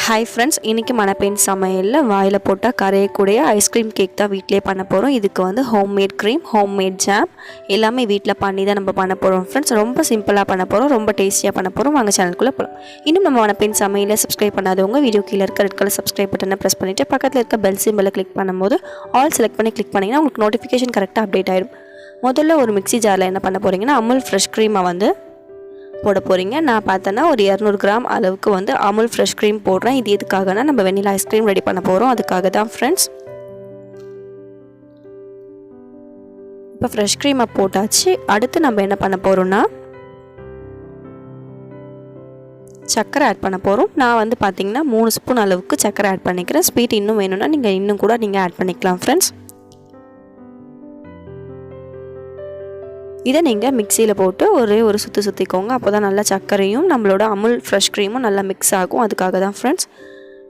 Hi friends, இன்றைக்கி மணப்பெண் சமையலில் வாயில் போட்டால் கரையக்கூடிய ஐஸ்கிரீம் கேக் தான் வீட்டிலே பண்ண போகிறோம். இதுக்கு வந்து ஹோம்மேட் க்ரீம், ஹோம்மேட் ஜாம் எல்லாமே வீட்டில் பண்ணி தான் நம்ம பண்ண போகிறோம் ஃப்ரெண்ட்ஸ். ரொம்ப சிம்பிளாக பண்ண போகிறோம், ரொம்ப டேஸ்டியாக பண்ண போகிறோம். வாங்க சேனலுக்குள்ளே போகலாம். இன்னும் நம்ம மணப்பெண் சமையலை சப்ஸ்கிரைப் பண்ணாதவங்க வீடியோ கீழே இருக்க ரெட் கலர் சப்ஸ்கிரைப் பட்டனை ப்ரெஸ் பண்ணிவிட்டு பக்கத்தில் இருக்க பெல் சிம்பிளை கிளிக் பண்ணும்போது ஆல் செலக்ட் பண்ணி கிளிக் பண்ணிங்கன்னா உங்களுக்கு நோட்டிஃபிகேஷன் கரெக்டாக அப்டேட் ஆகிடும். முதல்ல ஒரு மிக்ஸி ஜாரில் என்ன பண்ண போகிறீங்கன்னா அமுல் ஃப்ரெஷ் க்ரீமை வந்து போட போகிறீங்க. நான் பார்த்தேன்னா ஒரு 200 கிராம் அளவுக்கு வந்து அமுல் ஃப்ரெஷ் க்ரீம் போடுறேன். இது எதுக்காகனா நம்ம வெண்ணிலா ஐஸ்கிரீம் ரெடி பண்ண போகிறோம், அதுக்காக தான் ஃப்ரெண்ட்ஸ். இப்போ ஃப்ரெஷ் க்ரீமை போட்டாச்சு. அடுத்து நம்ம என்ன பண்ண போகிறோம்னா சர்க்கரை ஆட் பண்ண போகிறோம். நான் வந்து பார்த்திங்கன்னா 3 ஸ்பூன் அளவுக்கு சர்க்கரை ஆட் பண்ணிக்கிறேன். ஸ்வீட் இன்னும் வேணும்னா நீங்கள் இன்னும் கூட நீங்கள் ஆட் பண்ணிக்கலாம் ஃப்ரெண்ட்ஸ். இதை நீங்கள் மிக்சியில் போட்டு ஒரு சுற்றிக்கோங்க. அப்போ தான் நல்லா சர்க்கரையும் நம்மளோட அமுல் ஃப்ரெஷ் க்ரீமும் நல்லா மிக்ஸ் ஆகும், அதுக்காக தான் ஃப்ரெண்ட்ஸ்.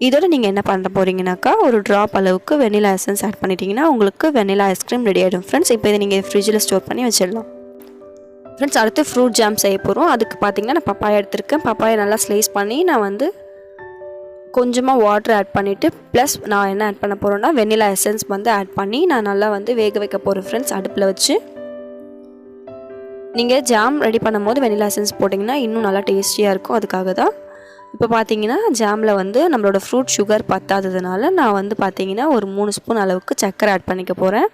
இதோட நீங்கள் என்ன பண்ண போகிறீங்கனாக்கா ஒரு ட்ராப் அளவுக்கு வெனிலா எசன்ஸ் ஆட் பண்ணிட்டீங்கன்னா உங்களுக்கு வெனிலா ஐஸ்கிரீம் ரெடி ஆகிடும் ஃப்ரெண்ட்ஸ். இப்போ இதை நீங்கள் ஃப்ரிட்ஜில் ஸ்டோர் பண்ணி வச்சிடலாம் ஃப்ரெண்ட்ஸ். அடுத்து ஃப்ரூட் ஜாம் செய்ய போகிறோம். அதுக்கு பார்த்திங்கன்னா நான் பப்பாயா எடுத்திருக்கேன். பப்பாயா நல்லா ஸ்லைஸ் பண்ணி நான் வந்து கொஞ்சமாக வாட்டர் ஆட் பண்ணிவிட்டு ப்ளஸ் நான் என்ன ஆட் பண்ண போகிறேன்னா வெனிலா எசன்ஸ் வந்து ஆட் பண்ணி நான் நல்லா வந்து வேக வைக்க போகிறேன் ஃப்ரெண்ட்ஸ் அடுப்பில் வச்சு. நீங்கள் ஜாம் ரெடி பண்ணும் போது வெனிலா எசன்ஸ் போட்டிங்கன்னா இன்னும் நல்லா டேஸ்டியாக இருக்கும், அதுக்காக தான். இப்போ பார்த்தீங்கன்னா ஜாமில் வந்து நம்மளோட ஃப்ரூட் சுகர் பத்தாததுனால நான் வந்து பார்த்தீங்கன்னா ஒரு 3 ஸ்பூன் அளவுக்கு சர்க்கரை ஆட் பண்ணிக்க போகிறேன்.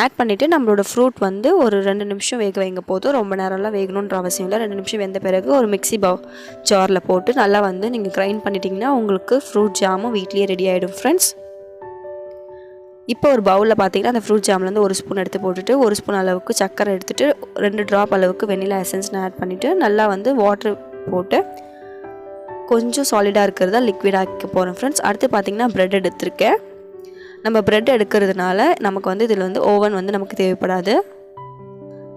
ஆட் பண்ணிவிட்டு நம்மளோட ஃப்ரூட் வந்து ஒரு 2 நிமிஷம் வேக வைங்க போதும். ரொம்ப நேரம்லாம் வேகணுன்ற அவசியம் இல்லை. 2 நிமிஷம் வெந்த பிறகு ஒரு மிக்ஸி ஜாரில் போட்டு நல்லா வந்து நீங்கள் கிரைண்ட் பண்ணிட்டீங்கன்னா உங்களுக்கு ஃப்ரூட் ஜாமும் வீட்லேயே ரெடி ஆகிடும் ஃப்ரெண்ட்ஸ். இப்போ ஒரு பவுலில் பார்த்தீங்கன்னா அந்த ஃப்ரூட் ஜாம்லேருந்து 1 ஸ்பூன் எடுத்து போட்டுட்டு 1 ஸ்பூன் அளவுக்கு சர்க்கரை எடுத்துகிட்டு 2 ட்ராப் அளவுக்கு வெனிலா எசன்ஸ் நான் ஆட் பண்ணிவிட்டு நல்லா வந்து வாட்டர் போட்டு கொஞ்சம் சாலிடாக இருக்கிறதா லிக்விட் ஆக்க போகிறேன் ஃப்ரெண்ட்ஸ். அடுத்து பார்த்திங்கன்னா ப்ரெட் எடுத்திருக்கேன். நம்ம ப்ரெட் எடுக்கிறதுனால நமக்கு வந்து இதில் வந்து ஓவன் வந்து நமக்கு தேவைப்படாது.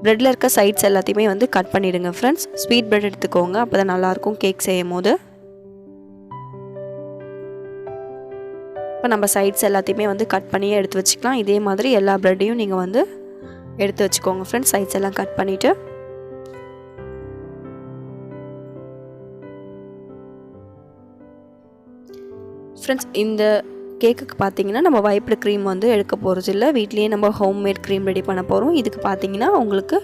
ப்ரெட்டில் இருக்க சைட்ஸ் எல்லாத்தையுமே வந்து கட் பண்ணிவிடுங்க ஃப்ரெண்ட்ஸ். ஸ்வீட் ப்ரெட் எடுத்துக்கோங்க, அப்போ தான் நல்லாயிருக்கும் கேக் செய்யும் போது. இப்போ நம்ம சைட்ஸ் எல்லாத்தையுமே வந்து கட் பண்ணியே எடுத்து வச்சுக்கலாம். இதே மாதிரி எல்லா ப்ரெட்டையும் நீங்கள் வந்து எடுத்து வச்சுக்கோங்க ஃப்ரெண்ட்ஸ். சைட்ஸ் எல்லாம் கட் பண்ணிவிட்டு ஃப்ரெண்ட்ஸ் இந்த கேக்குக்கு பார்த்தீங்கன்னா நம்ம வைப்டு க்ரீம் வந்து எடுக்க போகிறது இல்லை, வீட்லேயே நம்ம ஹோம்மேட் க்ரீம் ரெடி பண்ண போகிறோம். இதுக்கு பார்த்தீங்கன்னா உங்களுக்கு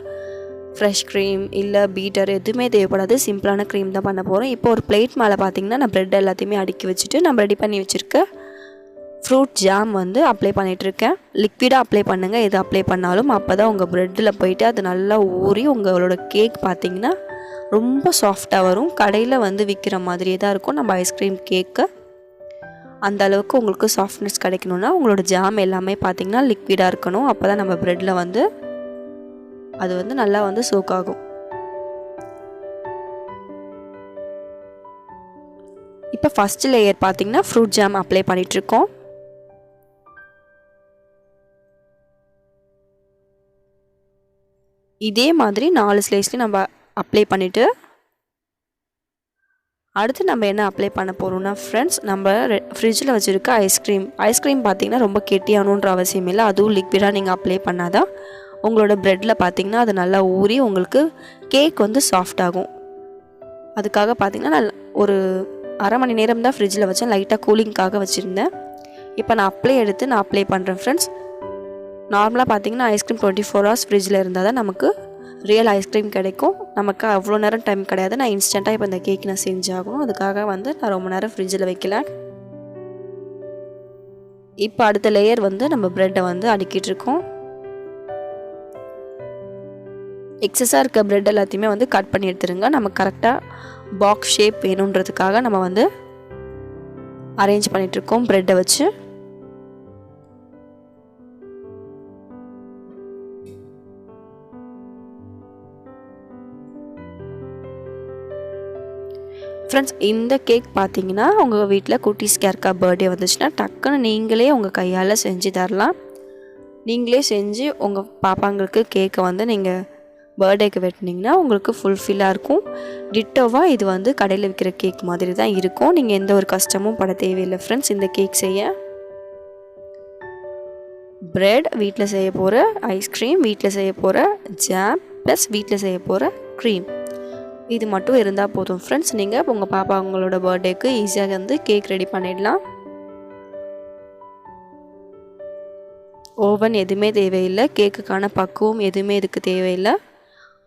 ஃப்ரெஷ் க்ரீம் இல்லை பீட்டர் எதுவுமே தேவைப்படாது, சிம்பிளான க்ரீம் தான் பண்ண போகிறோம். இப்போ ஒரு பிளேட் மேலே பார்த்தீங்கன்னா நான் ப்ரெட் எல்லாத்தையுமே அடுக்கி வச்சுட்டு நம்ம ரெடி பண்ணி வச்சுருக்க ஃப்ரூட் ஜாம் வந்து அப்ளை பண்ணிகிட்ருக்கேன். லிக்விடாக அப்ளை பண்ணுங்கள், எது அப்ளை பண்ணாலும் அப்போ தான் உங்கள் ப்ரெட்டில் போயிட்டு அது நல்லா ஊறி உங்களோட கேக் பார்த்திங்கன்னா ரொம்ப சாஃப்டாக வரும். கடையில் வந்து விற்கிற மாதிரியே தான் இருக்கும் நம்ம ஐஸ்கிரீம் கேக்கு. அந்த அளவுக்கு உங்களுக்கு சாஃப்ட்னஸ் கிடைக்கணுன்னா உங்களோட ஜாம் எல்லாமே பார்த்திங்கன்னா லிக்விடாக இருக்கணும். அப்போ தான் நம்ம ப்ரெட்டில் வந்து அது வந்து நல்லா வந்து சோக் ஆகும். இப்போ ஃபஸ்ட்டு லேயர் பார்த்திங்கன்னா ஃப்ரூட் ஜாம் அப்ளை பண்ணிகிட்ருக்கோம். இதே மாதிரி 4 ஸ்லைஸ்லையும் நம்ம அப்ளை பண்ணிவிட்டு அடுத்து நம்ம என்ன அப்ளை பண்ண போகிறோம்னா ஃப்ரெண்ட்ஸ் நம்ம ஃப்ரிட்ஜில் வச்சுருக்க ஐஸ்கிரீம் பார்த்திங்கன்னா ரொம்ப கெட்டியானுன்ற அவசியம் இல்லை. அதுவும் லிக்விடாக நீங்கள் அப்ளை பண்ணாதான் உங்களோட ப்ரெட்டில் பார்த்திங்கன்னா அது நல்லா ஊறி உங்களுக்கு கேக் வந்து சாஃப்ட் ஆகும். அதுக்காக பார்த்திங்கன்னா நான் ஒரு அரை மணி நேரம் தான் ஃப்ரிட்ஜில் வச்சேன், லைட்டாக கூலிங்காக வச்சுருந்தேன். இப்போ நான் அப்ளை பண்ணுறேன் ஃப்ரெண்ட்ஸ். நார்மலாக பார்த்திங்கன்னா ஐஸ்கிரீம் 24 ஹவர்ஸ் ஃப்ரிட்ஜில் இருந்தால் தான் நமக்கு ரியல் ஐஸ்கிரீம் கிடைக்கும். நமக்கு அவ்வளோ நேரம் டைம் கிடையாது. நான் இன்ஸ்டண்ட்டாக இப்போ இந்த கேக் நான் செஞ்சாகணும், அதுக்காக வந்து நான் ரொம்ப நேரம் ஃப்ரிட்ஜில் வைக்கல. இப்போ அடுத்த லேயர் வந்து நம்ம ப்ரெட்டை வந்து அடுக்கிட்டுருக்கோம். எக்ஸஸாக இருக்க ப்ரெட் எல்லாத்தையுமே வந்து கட் பண்ணி எடுத்துருங்க. நம்ம கரெக்டாக பாக்ஸ் ஷேப் வேணுன்றதுக்காக நம்ம வந்து அரேஞ்ச் பண்ணிகிட்ருக்கோம் ப்ரெட்டை வச்சு. ஃப்ரெண்ட்ஸ் இந்த கேக் பார்த்தீங்கன்னா உங்கள் வீட்டில் குட்டீஸ்க்கு யாருக்கா பர்த்டே வந்துச்சுன்னா டக்குன்னு நீங்களே உங்கள் கையால் செஞ்சு தரலாம். நீங்களே செஞ்சு உங்கள் பாப்பாங்களுக்கு கேக்கை வந்து நீங்கள் பர்த்டேக்கு வெட்டினீங்கன்னா உங்களுக்கு ஃபுல்ஃபில்லாக இருக்கும். டிட்டோவாக இது வந்து கடையில் விற்கிற கேக் மாதிரி தான் இருக்கும். நீங்கள் எந்த ஒரு கஷ்டமும் பட தேவையில்லை ஃப்ரெண்ட்ஸ் இந்த கேக் செய்ய. பிரெட் வீட்டில் செய்ய போகிற ஐஸ்கிரீம், வீட்டில் செய்ய போகிற ஜாம் ப்ளஸ் வீட்டில் செய்ய போகிற க்ரீம் இது மட்டும் இருந்தால் போதும் ஃப்ரெண்ட்ஸ். நீங்கள் உங்கள் பாப்பா உங்களோட பர்த்டேக்கு ஈஸியாக வந்து கேக் ரெடி பண்ணிடலாம். ஓவன் எதுவுமே தேவையில்லை, கேக்குக்கான பக்குவம் எதுவுமே இதுக்கு தேவையில்லை.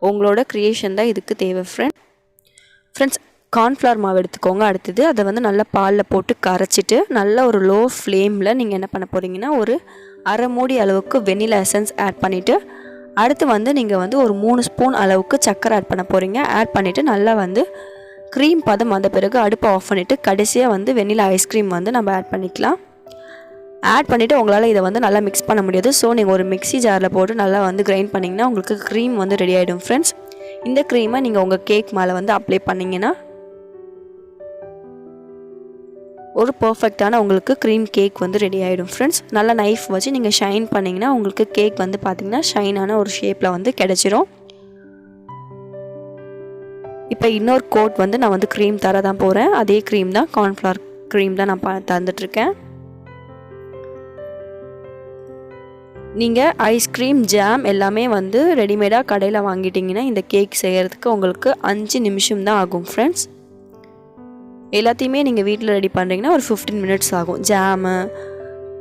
உங்களோட க்ரியேஷன் தான் இதுக்கு தேவை ஃப்ரெண்ட்ஸ். கார்ன்ஃப்ளவர் மாவு எடுத்துக்கோங்க. அடுத்தது அதை வந்து நல்லா பாலில் போட்டு கரைச்சிட்டு நல்ல ஒரு லோ ஃப்ளேமில் நீங்கள் என்ன பண்ண போகிறீங்கன்னா ஒரு அரை மூடி அளவுக்கு வெனிலா எசன்ஸ் ஆட் பண்ணிவிட்டு, அடுத்து வந்து நீங்கள் வந்து ஒரு 3 ஸ்பூன் அளவுக்கு சர்க்கரை ஆட் பண்ண போகிறீங்க. ஆட் பண்ணிவிட்டு நல்லா வந்து க்ரீம் பதம் வந்த பிறகு அடுப்பை ஆஃப் பண்ணிவிட்டு கடைசியாக வந்து வெனிலா ஐஸ்கிரீம் வந்து நம்ம ஆட் பண்ணிக்கலாம். ஆட் பண்ணிவிட்டு உங்களால் இதை வந்து நல்லா மிக்ஸ் பண்ண முடியாது. ஸோ நீங்கள் ஒரு மிக்ஸி ஜாரில் போட்டு நல்லா வந்து கிரைண்ட் பண்ணிங்கன்னா உங்களுக்கு க்ரீம் வந்து ரெடி ஆகிடும் ஃப்ரெண்ட்ஸ். இந்த க்ரீமை நீங்கள் உங்கள் கேக் மேலே வந்து அப்ளை பண்ணிங்கன்னா ஒரு பர்ஃபெக்டான உங்களுக்கு க்ரீம் கேக் வந்து ரெடி ஆகிடும் ஃப்ரெண்ட்ஸ். நல்லா நைஃப் வச்சு நீங்கள் ஷைன் பண்ணிங்கன்னா உங்களுக்கு கேக் வந்து பார்த்திங்கன்னா ஷைனான ஒரு ஷேப்பில் வந்து கிடச்சிரும். இப்போ இன்னொரு கோட் வந்து நான் வந்து க்ரீம் தர தான் போகிறேன். அதே க்ரீம் தான், கார்ன்ஃப்ளவர் க்ரீம் தான் நான் தந்துட்டுருக்கேன். நீங்கள் ஐஸ்கிரீம், ஜாம் எல்லாமே வந்து ரெடிமேடாக கடையில் வாங்கிட்டிங்கன்னா இந்த கேக் செய்கிறதுக்கு உங்களுக்கு 5 நிமிஷம் தான் ஆகும் ஃப்ரெண்ட்ஸ். எல்லாத்தையுமே நீங்கள் வீட்டில் ரெடி பண்ணுறீங்கன்னா ஒரு 15 மினிட்ஸ் ஆகும். ஜாமு,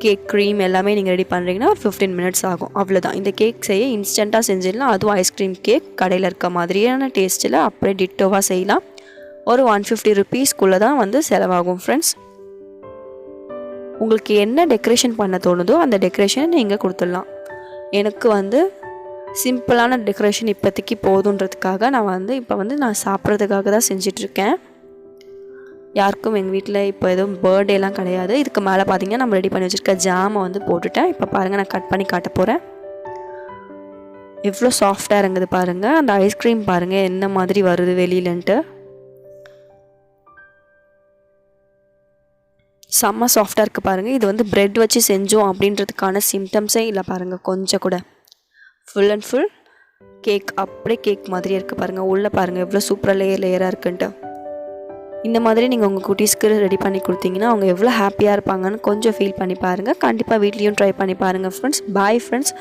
கேக், க்ரீம் எல்லாமே நீங்கள் ரெடி பண்ணுறீங்கன்னா ஒரு 15 மினிட்ஸ் ஆகும். அவ்வளோதான். இந்த கேக் செய்ய இன்ஸ்டண்ட்டாக செஞ்சிடலாம். அதுவும் ஐஸ்கிரீம் கேக் கடையில் இருக்க மாதிரியான டேஸ்ட்டில் அப்படியே டிட்டோவாக செய்யலாம். ஒரு 150 ருபீஸ்க்குள்ளே தான் வந்து செலவாகும் ஃப்ரெண்ட்ஸ். உங்களுக்கு என்ன டெக்கரேஷன் பண்ண தோணுதோ அந்த டெக்கரேஷனை நீங்கள் கொடுத்துடலாம். எனக்கு வந்து சிம்பிளான டெக்கரேஷன் இப்போதைக்கு போதுன்றதுக்காக நான் வந்து இப்போ வந்து நான் சாப்பிட்றதுக்காக தான் செஞ்சிட்ருக்கேன். யாருக்கும் எங்கள் வீட்டில் இப்போ எதுவும் பர்த்டேலாம் கிடையாது. இதுக்கு மேலே பார்த்திங்கன்னா நம்ம ரெடி பண்ணி வச்சுருக்க ஜாமை வந்து போட்டுட்டேன். இப்போ பாருங்கள், நான் கட் பண்ணி காட்ட போகிறேன். எவ்வளோ சாஃப்டாக இறங்குது பாருங்கள். அந்த ஐஸ்கிரீம் பாருங்கள் என்ன மாதிரி வருது வெளியிலன்ட்டு. செம்ம சாஃப்டாக இருக்குது பாருங்கள். இது வந்து ப்ரெட் வச்சு செஞ்சோம் அப்படின்றதுக்கான சிம்டம்ஸே இல்லை பாருங்கள் கொஞ்சம் கூட. ஃபுல் அண்ட் ஃபுல் கேக், அப்படியே கேக் மாதிரியே இருக்குது பாருங்கள். உள்ளே பாருங்கள் எவ்வளோ சூப்பராக லேயராக இருக்குன்ட்டு. இந்த மாதிரி நீங்கள் உங்கள் குட்டீஸ்க்கு ரெடி பண்ணி கொடுத்தீங்கன்னா அவங்க எவ்வளோ ஹாப்பியாக இருப்பாங்கன்னு கொஞ்சம் ஃபீல் பண்ணி பாருங்கள். கண்டிப்பாக வீட்லேயும் ட்ரை பண்ணி பாருங்கள் ஃப்ரெண்ட்ஸ். Bye friends.